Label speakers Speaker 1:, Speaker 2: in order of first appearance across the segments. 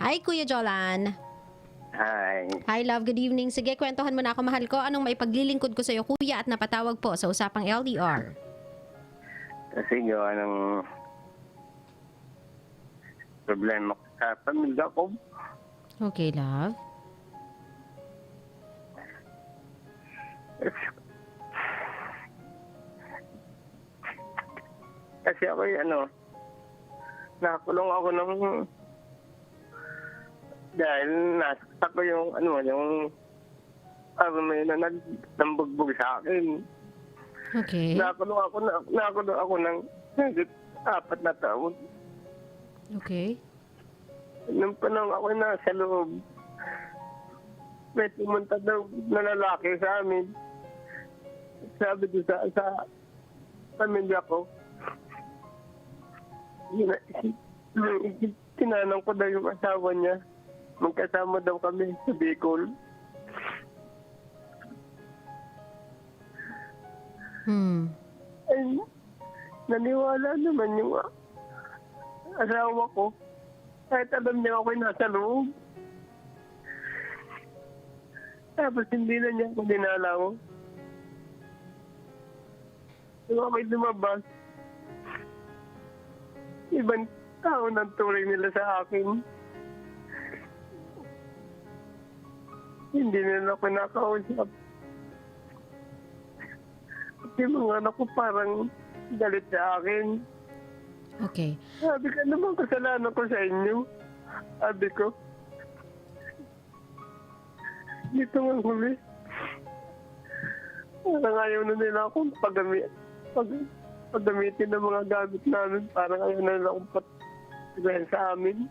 Speaker 1: Hi, Kuya Jolan.
Speaker 2: Hi.
Speaker 1: Hi, love. Good evening. Sige, kwentuhan mo na ako, mahal ko. Anong may paglilingkod ko sa'yo, kuya, at napatawag po sa usapang LDR?
Speaker 2: Kasi gawa ng problema ko sa pamilya ko.
Speaker 1: Okay, love.
Speaker 2: Kasi ako nakakulong ako ng dahil nasaksak ko yung may na nagtambugbog sa akin.
Speaker 1: Okay.
Speaker 2: Nakakulong ako ng 4 na taon.
Speaker 1: Okay.
Speaker 2: Nung panahon ako nasa loob, may pumunta daw na lalaki sa amin. Sabi doon sa pamilya ko, tinanong ko daw yung asawa niya. Magkasama daw kami sa Bicol. Ay, naniwala naman yung asawa ko. Kahit alam niya ako'y nasa loob. Tapos hindi na niya ako dinalaw. Nung ako'y lumabas, ibang tao ng turing nila sa akin. Hindi nila ako nakausap. Yung mga anak ko parang galit sa akin.
Speaker 1: Okay.
Speaker 2: Sabi ka naman, kasalanan ko sa inyo. Sabi ko. Dito nga huli. Parang ayaw na nila akong paggamitin ng mga gamit namin. Parang ayaw na nila akong patigahin sa amin.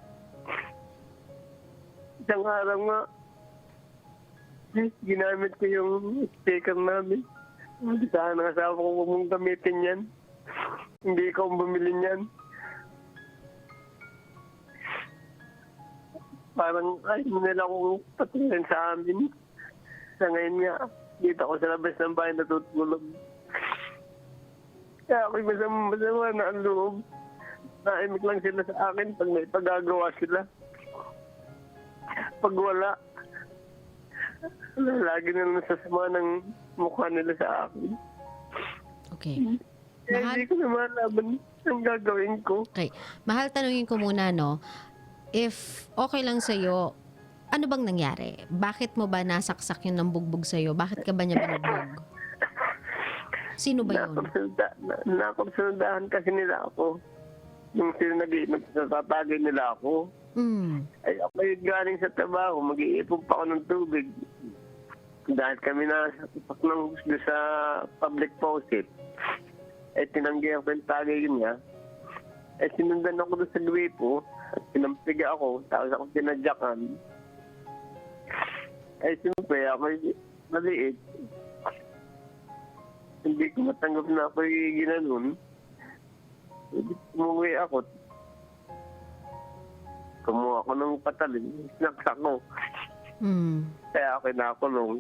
Speaker 2: Isang araw nga, ginamit ko yung speaker namin. Hindi saan ang asawa ko huwag mong gamitin yan. Hindi ikaw bumili niyan. Parang ayaw nila akong patingin sa amin. Sa ngayon nga, dito ako sa labas ng bahay natutulog. Kaya ako'y masama na ang loob. Naimik lang sila sa akin pag may pagagawa sila. Pag wala, lagi na nasasama ng mukha nila sa akin.
Speaker 1: Okay.
Speaker 2: Kaya hindi ko na malaman ang gagawin ko.
Speaker 1: Okay. Mahal, tanungin ko muna, no? If okay lang sa'yo, ano bang nangyari? Bakit mo ba nasaksak yun ng bugbog sa'yo? Bakit ka ba niya binugbog? Sino ba yun?
Speaker 2: Nakapsundahan kasi nila ako. Yung sila nagtatagay nila ako. Ay ako galing sa trabaho, mag-iipon pa ako ng tubig. Dahil kami nasa tupak ng gusto sa public faucet. Eh tinanggihan ko yung tagay niya. Eh sinundan ako doon sa gripo. At pinampiga ako, tapos ako tinadyakan. Ay siyempre ako maliit. Hindi ko matanggap na ako yung ginanon. Umuwi ako. Kumuha ako ng patalin. Sinaksak ko. Kaya ako nakulong.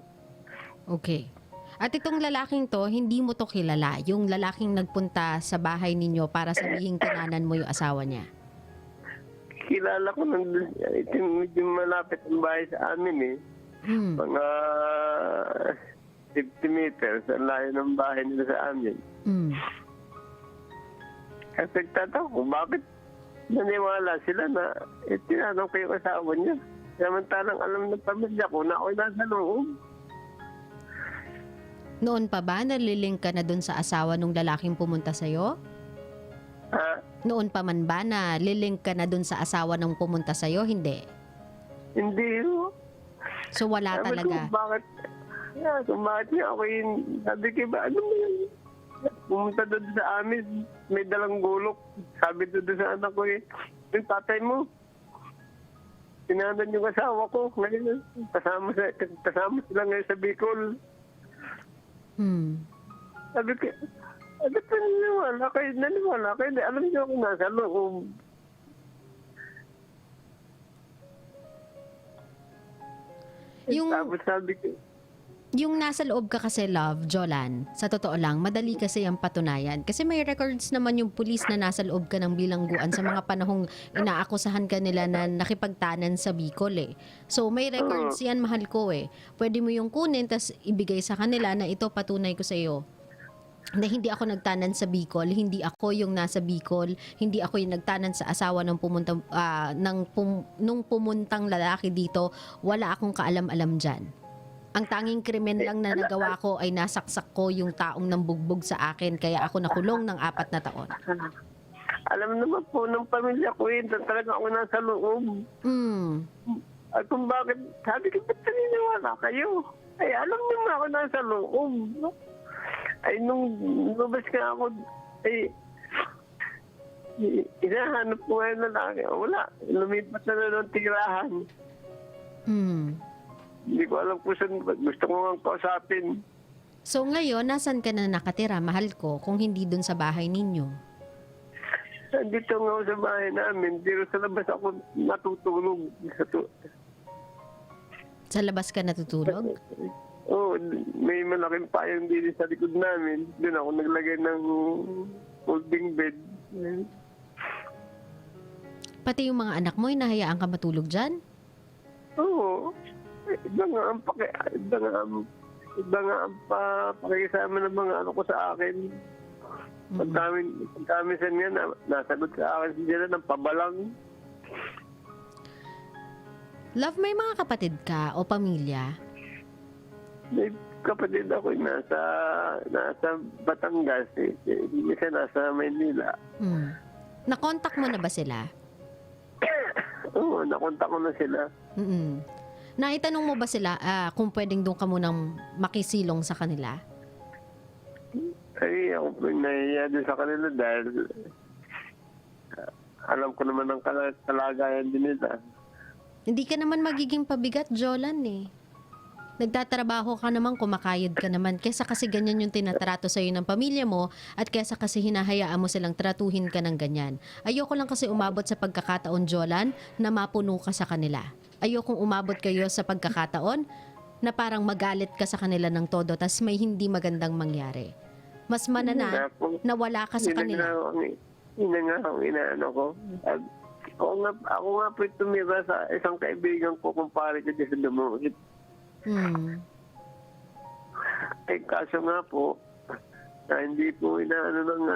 Speaker 1: Okay. At itong lalaking to, hindi mo to kilala. Yung lalaking nagpunta sa bahay ninyo para sabihin tinanan mo yung asawa niya.
Speaker 2: Kilala ko nandun. Medyo malapit ang bahay sa amin eh. Mga 50 meters ang layo ng bahay nila sa amin. Kasi nagtataka ko, bakit naniwala sila na tinanong ko yung asawa niya. Samantalang alam ng pamilya ko na ako'y nasa loob.
Speaker 1: Noon pa ba naliling ka na dun sa asawa nung lalaking pumunta sa'yo? Noon pa man ba na liling ka na dun sa asawa nung pumunta sa'yo? Hindi.
Speaker 2: Hindi.
Speaker 1: So wala
Speaker 2: Sabi
Speaker 1: talaga?
Speaker 2: Ko, bakit niya ako yun? Sabi ko ba, ano mo yun? Pumunta doon sa amin, may dalang gulok. Sabi doon sa anak ko yung tatay mo. Tinanan yung asawa ko. Ngayon, kasama sila ngayon sa Bicol. Sabi ko, naniwala kayo. Alam niyo ako nasa loob. Tapos sabi ko,
Speaker 1: Yung nasa loob ka kasi, love, Jolan, sa totoo lang, madali kasi ang patunayan. Kasi may records naman yung pulis na nasa loob ka ng bilangguan sa mga panahong inaakusahan ka nila na nakipagtanan sa Bicol eh. So may records yan, mahal ko eh. Pwede mo yung kunin, tas ibigay sa kanila na ito patunay ko sa iyo na hindi ako nagtanan sa Bicol, hindi ako yung nasa Bicol, hindi ako yung nagtanan sa asawa ng nung pumuntang lalaki dito, wala akong kaalam-alam dyan. Ang tanging krimen lang na nagawa ko ay nasaksak ko yung taong nambugbog sa akin kaya ako nakulong ng 4 na taon.
Speaker 2: Alam naman po ng pamilya ko yun, talaga ako nasa loob. At kung bakit, sabi ko, ba't naniniwala kayo? Ay, alam niyo na ako nasa loob. No? Ay, nung lumabas ka ako, ay, inahanap ko ngayon na lang. Wala, lumipat na ng tirahan. Hindi ko alam kung saan, gusto ko nga kausapin.
Speaker 1: So ngayon, nasan ka na nakatira, mahal ko, kung hindi dun sa bahay ninyo?
Speaker 2: Dito nga ako sa bahay namin, dito sa labas ako natutulog.
Speaker 1: Sa labas ka natutulog?
Speaker 2: Oo, may malaking payong dito sa likod namin. Doon ako naglagay ng folding bed.
Speaker 1: Pati yung mga anak mo, hinahayaan ka matulog dyan?
Speaker 2: Oo. Iba nga ang pakikisama ng mga ano ko sa akin. Pagkamisan nga, nasagot sa akin sila ng pabalang.
Speaker 1: Love, may mga kapatid ka o pamilya?
Speaker 2: May kapatid ako nasa Batangas. Hindi siya nasa Maynila.
Speaker 1: Nakontak mo na ba sila?
Speaker 2: Oo, nakontak ko na sila.
Speaker 1: Naitanong mo ba sila kung pwedeng doon ka munang makisilong sa kanila?
Speaker 2: Ay, ako po nahiya din sa kanila dahil alam ko naman ang kalagayan din nila.
Speaker 1: Hindi ka naman magiging pabigat, Jolan eh. Nagtatrabaho ka naman, kumakayod ka naman. Kesa kasi ganyan yung tinatrato sa'yo ng pamilya mo at kesa kasi hinahayaan mo silang tratuhin ka ng ganyan. Ayoko lang kasi umabot sa pagkakataon, Jolan, na mapuno ka sa kanila. Ayokong umabot kayo sa pagkakataon na parang magalit ka sa kanila ng todo tas may hindi magandang mangyari. Mas manana na wala ka sa kanila.
Speaker 2: Yun nga ang inaano ko. At ako nga po tumira sa isang kaibigan ko kumpare ko sa Dumungit. Eh kaso nga po, na hindi po inaano ng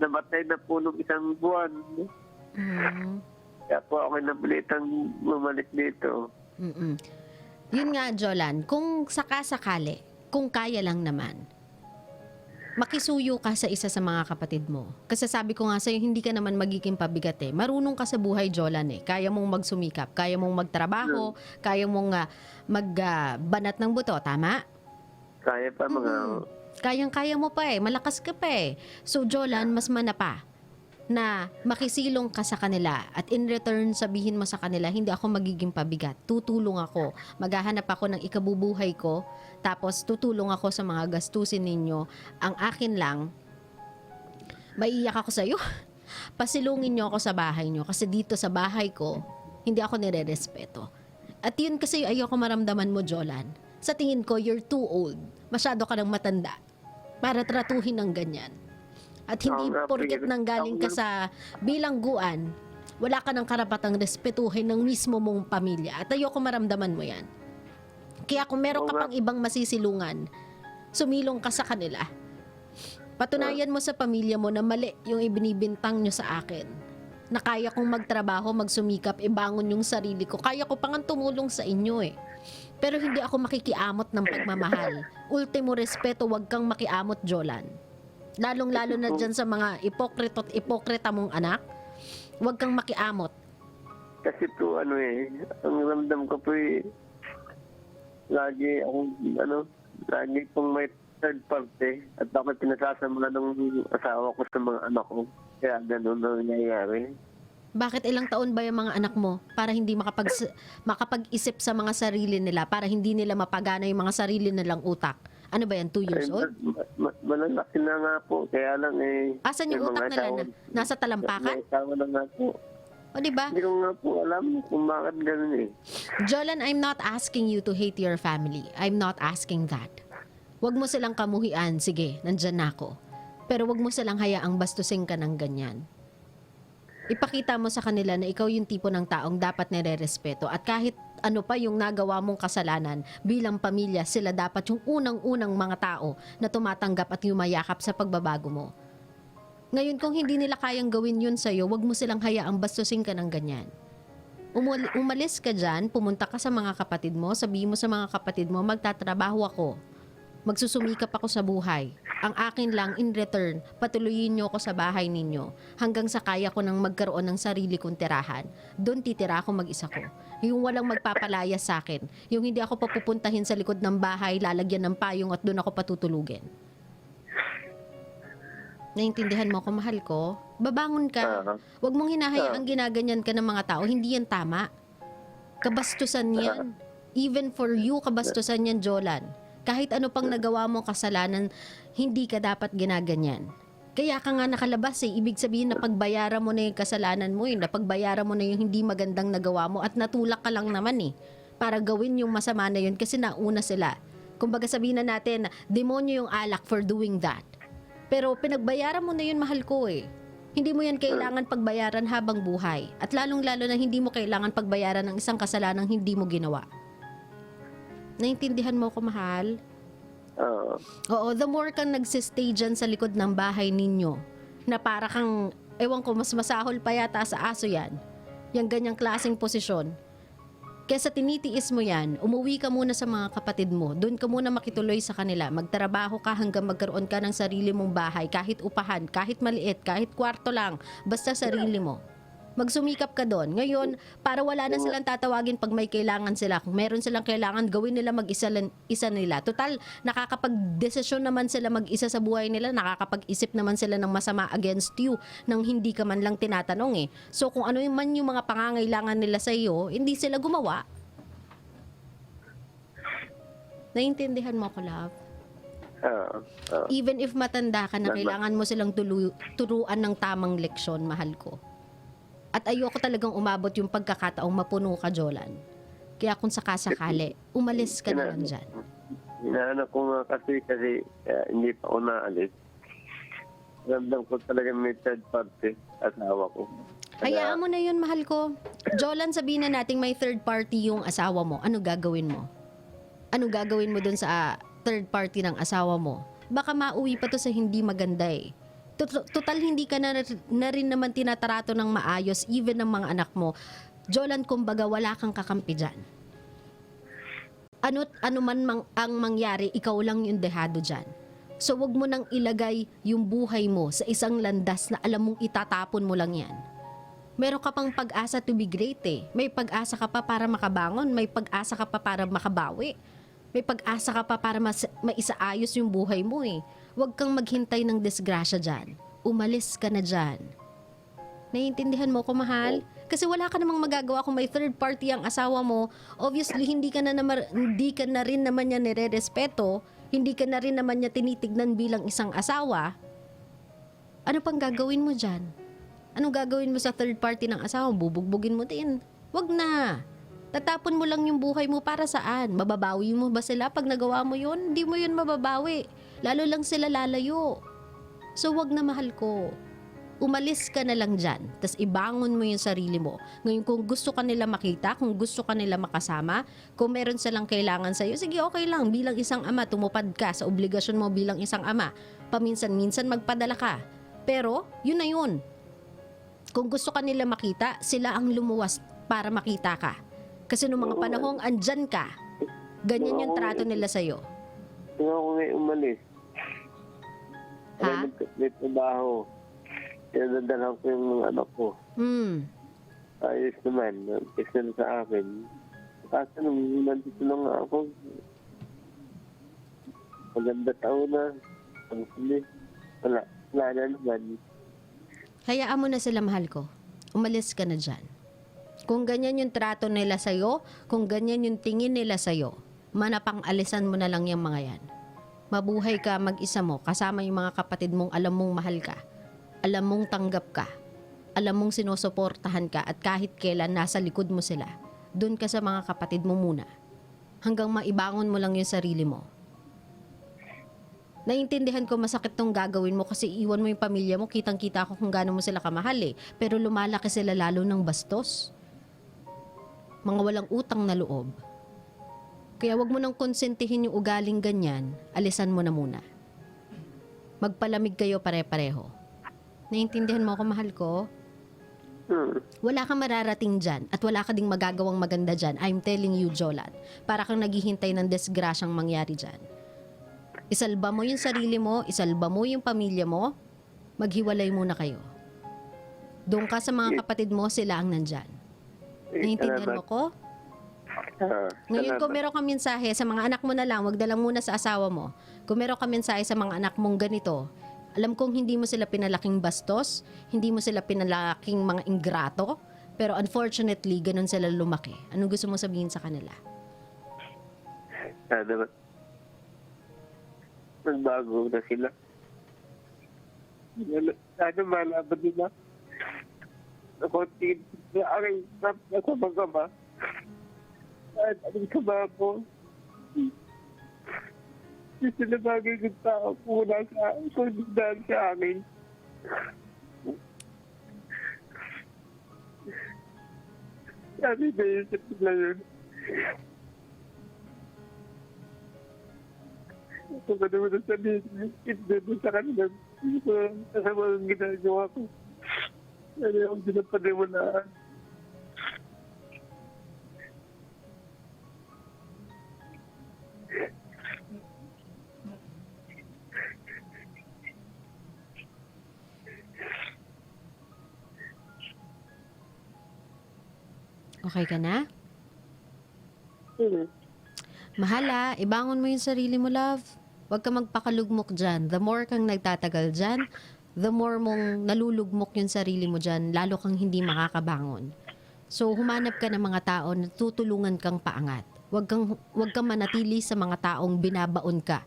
Speaker 2: namatay na po nung isang buwan. Kaya po ako napilitang bumalik dito.
Speaker 1: Yun nga, Jolan, kung sakasakali, kung kaya lang naman, makisuyo ka sa isa sa mga kapatid mo. Kasi sabi ko nga sa'yo, hindi ka naman magiging pabigat eh. Marunong ka sa buhay, Jolan eh. Kaya mong magsumikap, kaya mong magtrabaho, kaya mong banat ng buto, tama?
Speaker 2: Kaya pa mga...
Speaker 1: Kayang-kaya mo pa eh, malakas ka pa eh. So, Jolan, mas manapa na makisilong ka sa kanila at in return sabihin mo sa kanila, hindi ako magiging pabigat. Tutulong ako. Maghahanap ako ng ikabubuhay ko. Tapos tutulong ako sa mga gastusin ninyo. Ang akin lang, maiiyak ako sa iyo. Pasilungin niyo ako sa bahay niyo kasi dito sa bahay ko, hindi ako nire-respeto. At yun kasi ayoko maramdaman mo, Jolan. Sa tingin ko, you're too old. Masyado ka ng matanda para tratuhin ng ganyan. At hindi porket nanggaling ka sa bilangguan, wala ka ng karapatang respetuhin ng mismo mong pamilya. At ayoko maramdaman mo yan. Kaya kung meron ka pang ibang masisilungan, sumilong ka sa kanila. Patunayan mo sa pamilya mo na mali yung ibinibintang nyo sa akin. Na kaya kong magtrabaho, magsumikap, ibangon yung sarili ko. Kaya ko pang tumulong sa inyo eh. Pero hindi ako makikiamot ng pagmamahal. Ultimo respeto, wag kang makiamot, Jolan. Lalong-lalo na dyan sa mga ipokrito at ipokrita mong anak, huwag kang makiamot.
Speaker 2: Kasi po ang ramdam ko po lagi pong may third party at ako pinasasama ng asawa ko sa mga anak ko. Kaya ganun na nangyayari.
Speaker 1: Bakit ilang taon ba yung mga anak mo para hindi makapag-isip sa mga sarili nila, para hindi nila mapagana yung mga sarili nilang utak? Ano ba yan, 2 years old?
Speaker 2: Malalaki na nga po, kaya lang
Speaker 1: Asan yung utak nila na? Nasa talampakan?
Speaker 2: May asawa na nga po.
Speaker 1: O, di ba?
Speaker 2: Hindi ko nga po alam kung bakit ganun eh.
Speaker 1: Jolan, I'm not asking you to hate your family. I'm not asking that. Huwag mo silang kamuhian. Sige, nandyan na ako. Pero huwag mo silang hayaang bastusin ka ng ganyan. Ipakita mo sa kanila na ikaw yung tipo ng taong dapat nire-respeto. At kahit ano pa yung nagawa mong kasalanan, bilang pamilya, sila dapat yung unang-unang mga tao na tumatanggap at yumayakap sa pagbabago mo. Ngayon, kung hindi nila kayang gawin yun sa'yo, huwag mo silang hayaang bastusin ka ng ganyan. Umalis ka dyan, pumunta ka sa mga kapatid mo, sabihin mo sa mga kapatid mo, magtatrabaho ako. Magsusumikap ako sa buhay. Ang akin lang, in return, patuloyin niyo ako sa bahay ninyo hanggang sa kaya ko nang magkaroon ng sarili kong tirahan. Doon titira ako mag-isa ko. Yung walang magpapalaya sa akin. Yung hindi ako papupuntahin sa likod ng bahay, lalagyan ng payong at doon ako patutulugin. Naintindihan mo ako, mahal ko? Babangon ka. Huwag mong hinahayaang ginaganyan ka ng mga tao. Hindi yan tama. Kabastusan yan. Even for you, kabastusan yan, Jolan. Kahit ano pang nagawa mong kasalanan, hindi ka dapat ginaganyan. Kaya ka nga nakalabas eh. Ibig sabihin na pagbayaran mo na yung kasalanan mo eh. Napagbayaran mo na yung hindi magandang nagawa mo at natulak ka lang naman eh. Para gawin yung masama na yun kasi nauna sila. Kumbaga sabihin na natin, demonyo yung alak for doing that. Pero pinagbayaran mo na yun, mahal ko eh. Hindi mo yan kailangan pagbayaran habang buhay. At lalong-lalo na hindi mo kailangan pagbayaran ng isang kasalanang hindi mo ginawa. Naintindihan mo ko, mahal? Oo, the more kang nagsistay dyan sa likod ng bahay ninyo, na para kang, ewan ko, mas masahol pa yata sa aso yan, yung ganyang klaseng posisyon. Kesa tinitiis mo yan, umuwi ka muna sa mga kapatid mo, doon ka muna makituloy sa kanila, magtrabaho ka hanggang magkaroon ka ng sarili mong bahay, kahit upahan, kahit maliit, kahit kwarto lang, basta sarili mo. Magsumikap ka doon. Ngayon, para wala na silang tatawagin pag may kailangan sila. Kung meron silang kailangan, gawin nila mag-isa nila. Total, nakakapag-desisyon naman sila mag-isa sa buhay nila. Nakakapag-isip naman sila ng masama against you nang hindi ka man lang tinatanong eh. So kung ano man yung mga pangangailangan nila sa iyo, hindi sila gumawa. Naintindihan mo ko, love? Even if matanda ka na, kailangan mo silang turuan ng tamang leksyon, mahal ko. At ayoko talagang umabot yung pagkakataong mapuno ka, Jolan. Kaya kung sakasakali, umalis ka na lang dyan.
Speaker 2: Hinahanap ko nga kasi hindi pa ako naalis. Ramdam ko talaga may third party, asawa ko.
Speaker 1: Hayaan mo na yun, mahal ko. Jolan, sabihin na natin may third party yung asawa mo. Ano gagawin mo? Ano gagawin mo dun sa third party ng asawa mo? Baka mauwi pa to sa hindi maganda eh. Total hindi ka na rin naman tinatarato ng maayos even ng mga anak mo. Jolan, kumbaga wala kang kakampi dyan. Ano man ang mangyari, ikaw lang yung dehado dyan. So wag mo nang ilagay yung buhay mo sa isang landas na alam mong itatapon mo lang yan. Meron ka pang pag-asa to be great eh. May pag-asa ka pa para makabangon, may pag-asa ka pa para makabawi. May pag-asa ka pa para maisaayos yung buhay mo eh. Huwag kang maghintay ng disgrasya dyan. Umalis ka na dyan. Naiintindihan mo ko, mahal? Kasi wala ka namang magagawa kung may third party ang asawa mo. Obviously, hindi ka na rin naman niya nire-respeto. Hindi ka na rin naman niya tinitignan bilang isang asawa. Ano pang gagawin mo dyan? Anong gagawin mo sa third party ng asawa? Bubugbugin mo din. Huwag na. Tatapon mo lang yung buhay mo para saan? Mababawi mo ba sila pag nagawa mo yun? Hindi mo yun mababawi. Lalo lang sila lalayo. So wag na, mahal ko. Umalis ka na lang dyan. Tas ibangon mo yung sarili mo. Ngayon kung gusto ka nila makita, kung gusto ka nila makasama, kung meron silang kailangan sa'yo, sige, okay lang. Bilang isang ama, tumupad ka sa obligasyon mo bilang isang ama. Paminsan-minsan magpadala ka. Pero, yun na yun. Kung gusto ka nila makita, sila ang lumuwas para makita ka. Kasi nung mga panahong andyan ka, ganyan yung trato nila sa'yo.
Speaker 2: Kung ako ngayon umalis,
Speaker 1: Ha?
Speaker 2: may trabaho. Pinadala ko yung mga anak ko. Ayos naman. Isa sa akin. Kasi nung nandito na nga ako, maganda taon na. Ang huli. Wala na naman.
Speaker 1: Hayaan mo na sila, mahal ko. Umalis ka na dyan. Kung ganyan yung trato nila sa'yo, kung ganyan yung tingin nila sa'yo, manapang-alisan mo na lang yung mga yan. Mabuhay ka mag-isa mo, kasama yung mga kapatid mong alam mong mahal ka. Alam mong tanggap ka. alam mong sinusuportahan ka at kahit kailan nasa likod mo sila, dun ka sa mga kapatid mo muna. Hanggang maibangon mo lang yung sarili mo. Naiintindihan ko masakit tong gagawin mo kasi iwan mo yung pamilya mo, kitang-kita ko kung gaano mo sila kamahal eh. Pero lumalaki sila lalo ng bastos. Mga walang utang na loob. Kaya wag mo nang konsentihin yung ugaling ganyan, alisan mo na muna. Magpalamig kayo pare-pareho. Naiintindihan mo ako, mahal ko? Wala kang mararating dyan at wala ka ding magagawang maganda dyan. I'm telling you, Jolan. Para kang naghihintay ng disgrasyang mangyari dyan. Isalba mo yung sarili mo, isalba mo yung pamilya mo, maghiwalay muna kayo. Doon ka sa mga kapatid mo, sila ang nandyan. Naiintindihan mo ko? Ngayon, kung meron kang mensahe sa mga anak mo na lang, wag na lang muna sa asawa mo. Kung meron kang mensahe sa mga anak mong ganito, alam kong hindi mo sila pinalaking bastos, hindi mo sila pinalaking mga ingrato, pero unfortunately, ganun sila lumaki. Anong gusto mo sabihin sa kanila?
Speaker 2: Sana magbago na sila. Sana malaban nila na konti na aking nasa mga ba. At anong sama po. Hindi sila bagay ng tao kung nasa sa akin. Sabi na isip nila yun. Kung ano mo na sabihin, hindi mo sa kanila. Kasama ang ginagawa ko. Ano yung pinapaniwalaan.
Speaker 1: Okay ka na? Mahala, ibangon mo yung sarili mo, love. Huwag ka magpakalugmok dyan. The more kang nagtatagal dyan, the more mong nalulugmok yung sarili mo dyan, lalo kang hindi makakabangon. So, humanap ka ng mga tao na tutulungan kang paangat. Huwag kang manatili sa mga taong binabaon ka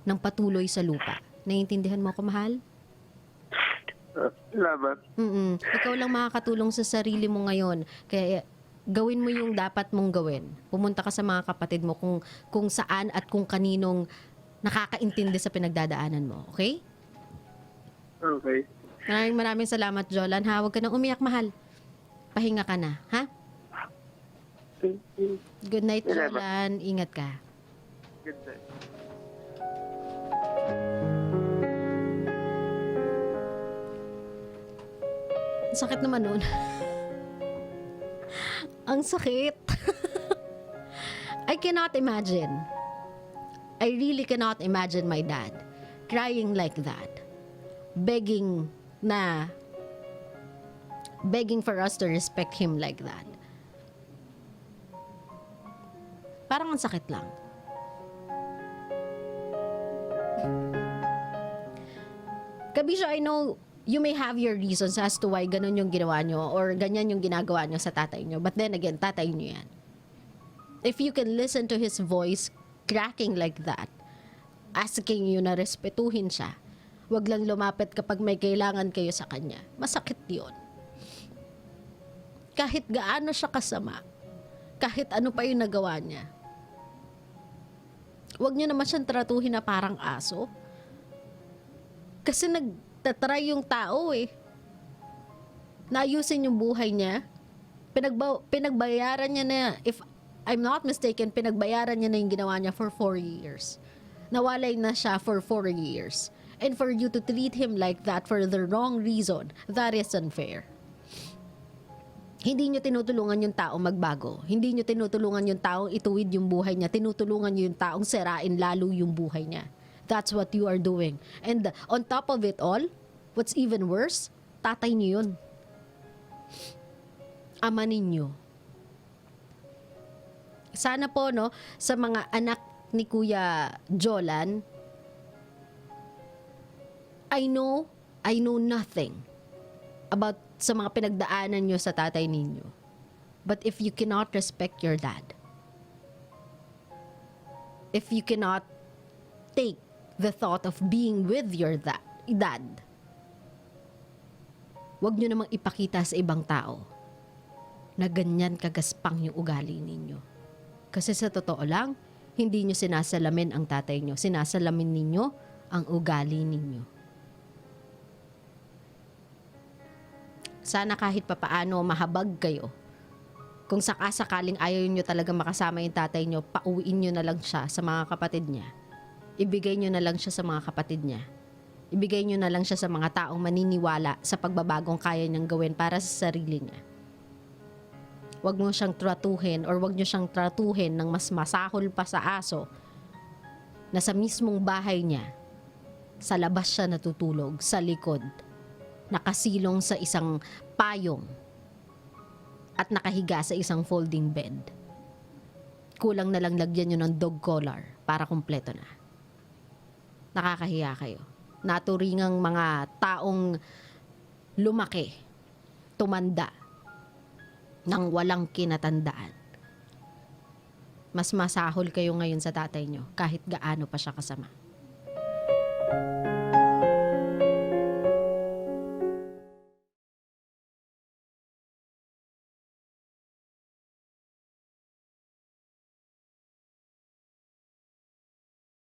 Speaker 1: ng patuloy sa lupa. Naiintindihan mo ako, mahal?
Speaker 2: Salamat.
Speaker 1: Ikaw lang makakatulong sa sarili mo ngayon. Kaya gawin mo yung dapat mong gawin. Pumunta ka sa mga kapatid mo kung saan at kung kaninong nakakaintindi sa pinagdadaanan mo. Okay?
Speaker 2: Okay.
Speaker 1: Maraming salamat, Jolan. Ha? Huwag ka nang umiyak, mahal. Pahinga ka na. Ha? Good night, Jolan. Ingat ka.
Speaker 2: Good night.
Speaker 1: Ang sakit naman nun. Ang sakit. I cannot imagine. I really cannot imagine my dad crying like that. Begging for us to respect him like that. Parang ang sakit lang. Kabisyo, I know you may have your reasons as to why ganun yung ginawa nyo or ganyan yung ginagawa nyo sa tatay nyo. But then again, tatay nyo yan. If you can listen to his voice cracking like that, asking you na respetuhin siya, wag lang lumapit kapag may kailangan kayo sa kanya. Masakit yun. Kahit gaano siya kasama, kahit ano pa yung nagawa niya, wag nyo naman siyang tratuhin na parang aso. Kasi nagtatry yung tao eh. Naayusin yung buhay niya. Pinagbayaran niya na, if I'm not mistaken, pinagbayaran niya na yung ginawa niya for 4 years. Nawalay na siya for 4 years. And for you to treat him like that for the wrong reason, that is unfair. Hindi nyo tinutulungan yung taong magbago. Hindi nyo tinutulungan yung taong ituwid yung buhay niya. Tinutulungan nyo yung taong sirain lalo yung buhay niya. That's what you are doing. And on top of it all, what's even worse, tatay niyo yun. Ama ninyo. Sana po, no, sa mga anak ni Kuya Jolan, I know nothing about sa mga pinagdaanan nyo sa tatay ninyo. But if you cannot respect your dad, if you cannot take the thought of being with your dad, Huwag nyo namang ipakita sa ibang tao na ganyan kagaspang yung ugali ninyo. Kasi sa totoo lang, hindi nyo sinasalamin ang tatay nyo. Sinasalamin ninyo ang ugali ninyo. Sana kahit papaano mahabag kayo. Kung sakasakaling ayaw nyo talaga makasama yung tatay nyo, pauwiin nyo na lang siya sa mga kapatid niya. Ibigay nyo na lang siya sa mga kapatid niya. Ibigay nyo na lang siya sa mga taong maniniwala sa pagbabagong kaya niyang gawin para sa sarili niya. Huwag mo siyang tratuhin or huwag nyo siyang tratuhin ng mas masahol pa sa aso na sa mismong bahay niya, sa labas siya natutulog, sa likod, nakasilong sa isang payong at nakahiga sa isang folding bed. Kulang na lang lagyan nyo ng dog collar para kumpleto na. Nakakahiya kayo. Naturingang mga taong lumaki, tumanda, nang walang kinatandaan. Mas masahol kayo ngayon sa tatay nyo kahit gaano pa siya kasama.